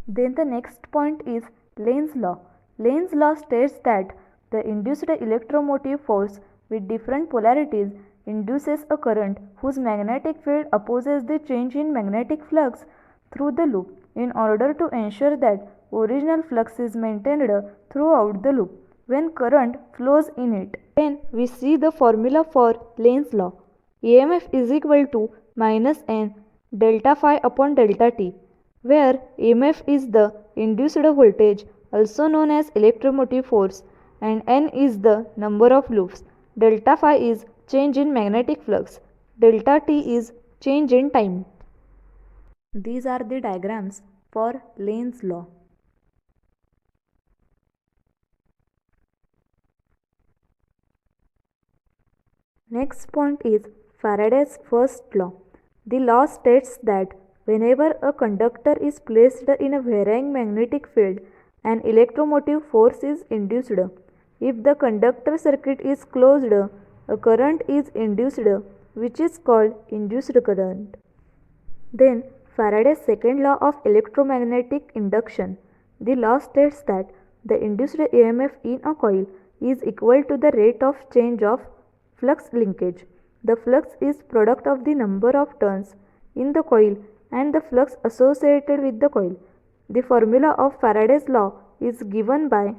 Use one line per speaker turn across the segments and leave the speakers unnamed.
Then the next point is Lenz's law. Lenz's law states that the induced electromotive force with different polarities induces a current whose magnetic field opposes the change in magnetic flux through the loop in order to ensure that original flux is maintained throughout the loop when current flows in it. Then we see the formula for Lenz's law. EMF is equal to minus n delta phi upon delta t, where EMF is the induced voltage, also known as electromotive force, and n is the number of loops. Delta phi is change in magnetic flux. Delta t is change in time. These are the diagrams for Lenz's law. Next point is Faraday's first law. The law states that whenever a conductor is placed in a varying magnetic field, an electromotive force is induced. If the conductor circuit is closed, a current is induced, which is called induced current. Then Faraday's second law of electromagnetic induction. The law states that the induced EMF in a coil is equal to the rate of change of flux linkage. The flux is product of the number of turns in the coil and the flux associated with the coil. The formula of Faraday's law is given by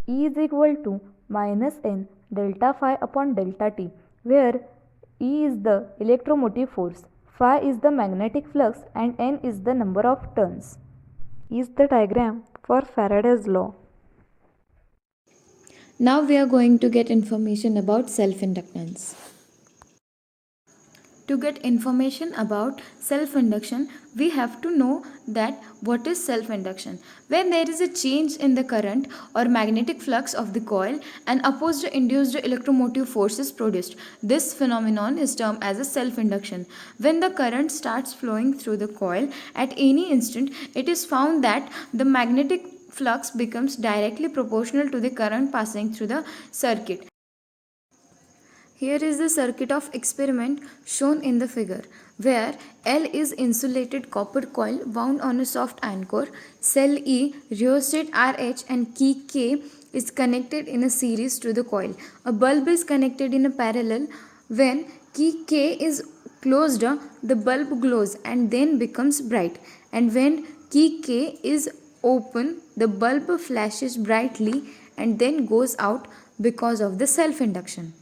E is equal to minus n delta phi upon delta t, where E is the electromotive force, phi is the magnetic flux, and n is the number of turns. Is the diagram for Faraday's law.
Now we are going to get information about self-inductance. To get information about self-induction, we have to know that what is self-induction. When there is a change in the current or magnetic flux of the coil, an opposed induced electromotive force is produced. This phenomenon is termed as a self-induction. When the current starts flowing through the coil at any instant, it is found that the magnetic flux becomes directly proportional to the current passing through the circuit. Here is the circuit of experiment shown in the figure, where L is insulated copper coil wound on a soft iron core, cell E, rheostat RH and key K is connected in a series to the coil. A bulb is connected in a parallel. When key K is closed, the bulb glows and then becomes bright, and when key K is open, the bulb flashes brightly and then goes out because of the self-induction.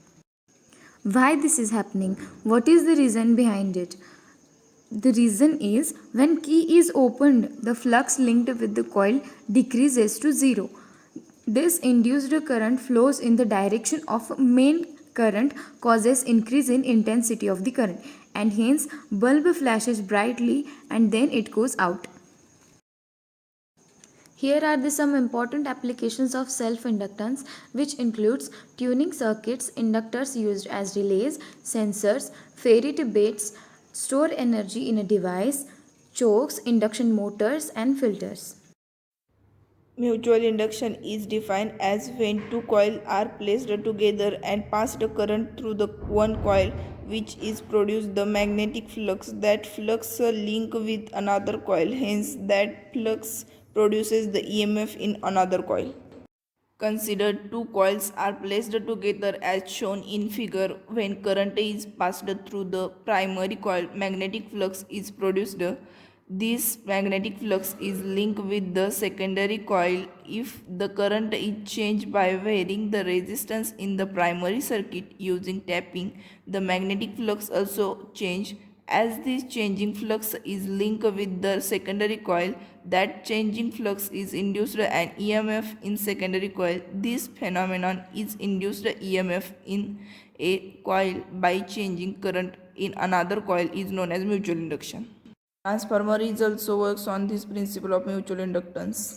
Why this is happening? What is the reason behind it? The reason is when key is opened, the flux linked with the coil decreases to zero. This induced current flows in the direction of main current, causes increase in intensity of the current, and hence bulb flashes brightly and then it goes out. Here are some important applications of self-inductance, which includes tuning circuits, inductors used as relays, sensors, fairy debates, store energy in a device, chokes, induction motors and filters.
Mutual induction is defined as when two coils are placed together and passed current through the one coil, which is produced the magnetic flux. That flux link with another coil, hence that flux produces the EMF in another coil. Consider two coils are placed together as shown in figure. When current is passed through the primary coil, magnetic flux is produced. This magnetic flux is linked with the secondary coil. If the current is changed by varying the resistance in the primary circuit using tapping, the magnetic flux also change. As this changing flux is linked with the secondary coil, that changing flux is induced an EMF in secondary coil. This phenomenon is induced EMF in a coil by changing current in another coil is known as mutual induction. Transformer is also works on this principle of mutual inductance.